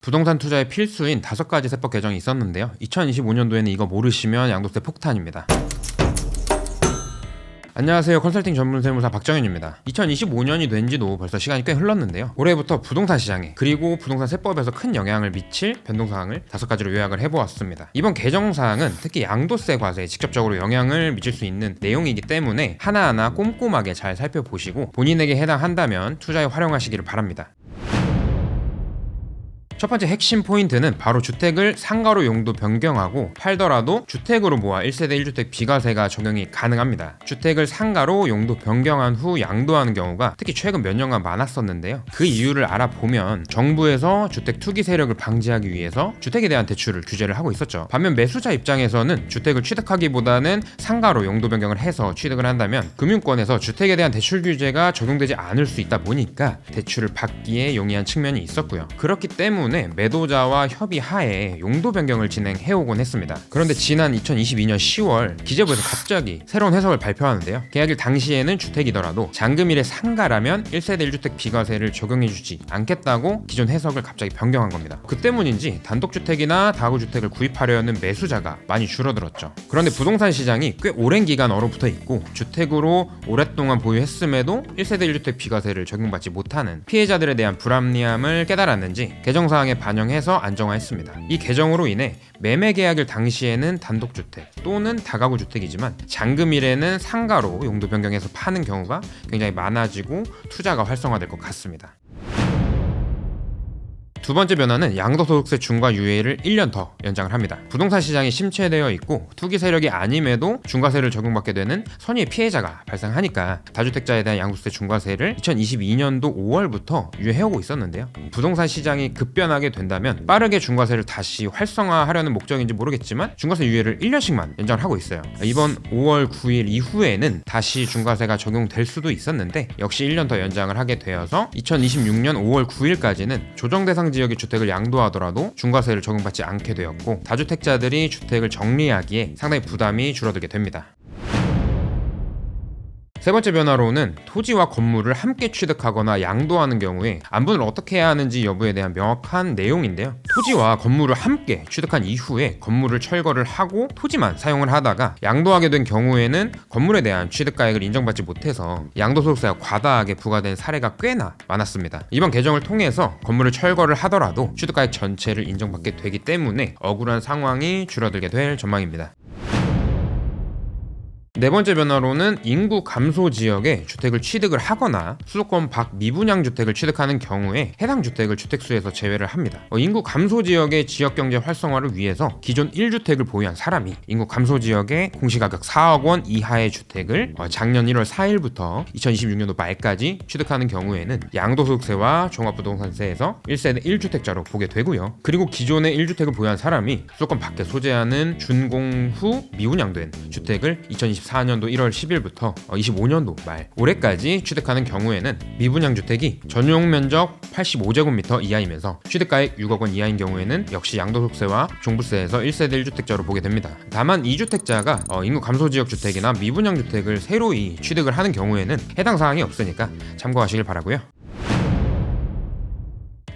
부동산 투자의 필수인 5가지 세법 개정이 있었는데요. 2025년도에는 이거 모르시면 양도세 폭탄입니다. 안녕하세요. 컨설팅 전문 세무사 박정현입니다. 2025년이 된 지도 벌써 시간이 꽤 흘렀는데요. 올해부터 부동산 시장에 그리고 부동산 세법에서 큰 영향을 미칠 변동사항을 5가지로 요약을 해보았습니다. 이번 개정사항은 특히 양도세 과세에 직접적으로 영향을 미칠 수 있는 내용이기 때문에 하나하나 꼼꼼하게 잘 살펴보시고 본인에게 해당한다면 투자에 활용하시기를 바랍니다. 첫 번째 핵심 포인트는 바로 주택을 상가로 용도 변경하고 팔더라도 주택으로 모아 1세대 1주택 비과세가 적용이 가능합니다. 주택을 상가로 용도 변경한 후 양도하는 경우가 특히 최근 몇 년간 많았었는데요. 그 이유를 알아보면 정부에서 주택 투기 세력을 방지하기 위해서 주택에 대한 대출을 규제를 하고 있었죠. 반면 매수자 입장에서는 주택을 취득하기보다는 상가로 용도 변경을 해서 취득을 한다면 금융권에서 주택에 대한 대출 규제가 적용되지 않을 수 있다 보니까 대출을 받기에 용이한 측면이 있었고요. 그렇기 때문에 매도자와 협의하에 용도 변경을 진행해오곤 했습니다. 그런데 지난 2022년 10월 기재부에서 갑자기 새로운 해석을 발표하는데요. 계약일 당시에는 주택이더라도 잔금일의 상가라면 1세대 1주택 비과세를 적용해주지 않겠다고 기존 해석을 갑자기 변경한 겁니다. 그 때문인지 단독주택이나 다가구주택을 구입하려는 매수자가 많이 줄어들었죠. 그런데 부동산 시장이 꽤 오랜 기간 얼어붙어 있고 주택으로 오랫동안 보유했음에도 1세대 1주택 비과세를 적용받지 못하는 피해자들에 대한 불합리함을 깨달았는지 개정사항에 반영해서 안정화했습니다. 이 개정으로 인해 매매 계약일 당시에는 단독주택 또는 다가구주택이지만 잔금일에는 상가로 용도 변경해서 파는 경우가 굉장히 많아지고 투자가 활성화될 것 같습니다. 두 번째 변화는 양도소득세 중과 유예를 1년 더 연장을 합니다. 부동산 시장이 심취되어 있고 투기 세력이 아님에도 중과세를 적용받게 되는 선의의 피해자가 발생하니까 다주택자에 대한 양도세 중과세를 2022년도 5월부터 유예해오고 있었는데요. 부동산 시장이 급변하게 된다면 빠르게 중과세를 다시 활성화하려는 목적인지 모르겠지만 중과세 유예를 1년씩만 연장을 하고 있어요. 이번 5월 9일 이후에는 다시 중과세가 적용될 수도 있었는데 역시 1년 더 연장을 하게 되어서 2026년 5월 9일까지는 조정 대상 지역의 주택을 양도하더라도 중과세를 적용받지 않게 되었고 다주택자들이 주택을 정리하기에 상당히 부담이 줄어들게 됩니다. 세 번째 변화로는 토지와 건물을 함께 취득하거나 양도하는 경우에 안분을 어떻게 해야 하는지 여부에 대한 명확한 내용인데요. 토지와 건물을 함께 취득한 이후에 건물을 철거를 하고 토지만 사용을 하다가 양도하게 된 경우에는 건물에 대한 취득가액을 인정받지 못해서 양도소득세가 과다하게 부과된 사례가 꽤나 많았습니다. 이번 개정을 통해서 건물을 철거를 하더라도 취득가액 전체를 인정받게 되기 때문에 억울한 상황이 줄어들게 될 전망입니다. 네 번째 변화로는 인구 감소 지역에 주택을 취득을 하거나 수도권 밖 미분양 주택을 취득하는 경우에 해당 주택을 주택수에서 제외를 합니다. 인구 감소 지역의 지역경제 활성화를 위해서 기존 1주택을 보유한 사람이 인구 감소 지역의 공시가격 4억 원 이하의 주택을 작년 1월 4일부터 2026년도 말까지 취득하는 경우에는 양도소득세와 종합부동산세에서 1세대 1주택자로 보게 되고요. 그리고 기존의 1주택을 보유한 사람이 수도권 밖에 소재하는 준공 후 미분양된 주택을 2024년도 1월 10일부터 25년도 말 올해까지 취득하는 경우에는 미분양 주택이 전용 면적 85제곱미터 이하이면서 취득가액 6억 원 이하인 경우에는 역시 양도소득세와 종부세에서 1세대 1주택자로 보게 됩니다. 다만 2주택자가 인구 감소 지역 주택이나 미분양 주택을 새로이 취득을 하는 경우에는 해당 사항이 없으니까 참고하시길 바라고요.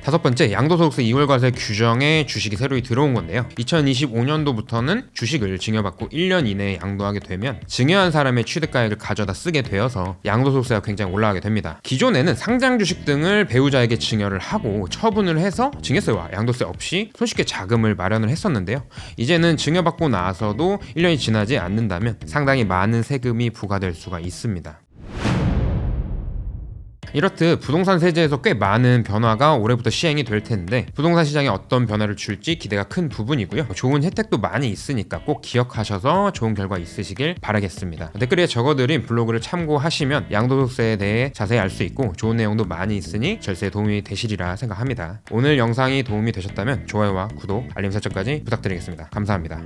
다섯 번째, 양도소득세 이월과세 규정에 주식이 새로이 들어온 건데요. 2025년도부터는 주식을 증여받고 1년 이내에 양도하게 되면 증여한 사람의 취득가액을 가져다 쓰게 되어서 양도소득세가 굉장히 올라가게 됩니다. 기존에는 상장 주식 등을 배우자에게 증여를 하고 처분을 해서 증여세와 양도세 없이 손쉽게 자금을 마련을 했었는데요. 이제는 증여받고 나서도 1년이 지나지 않는다면 상당히 많은 세금이 부과될 수가 있습니다. 이렇듯 부동산 세제에서 꽤 많은 변화가 올해부터 시행이 될 텐데 부동산 시장에 어떤 변화를 줄지 기대가 큰 부분이고요. 좋은 혜택도 많이 있으니까 꼭 기억하셔서 좋은 결과 있으시길 바라겠습니다. 댓글에 적어드린 블로그를 참고하시면 양도소득세에 대해 자세히 알 수 있고 좋은 내용도 많이 있으니 절세에 도움이 되시리라 생각합니다. 오늘 영상이 도움이 되셨다면 좋아요와 구독, 알림 설정까지 부탁드리겠습니다. 감사합니다.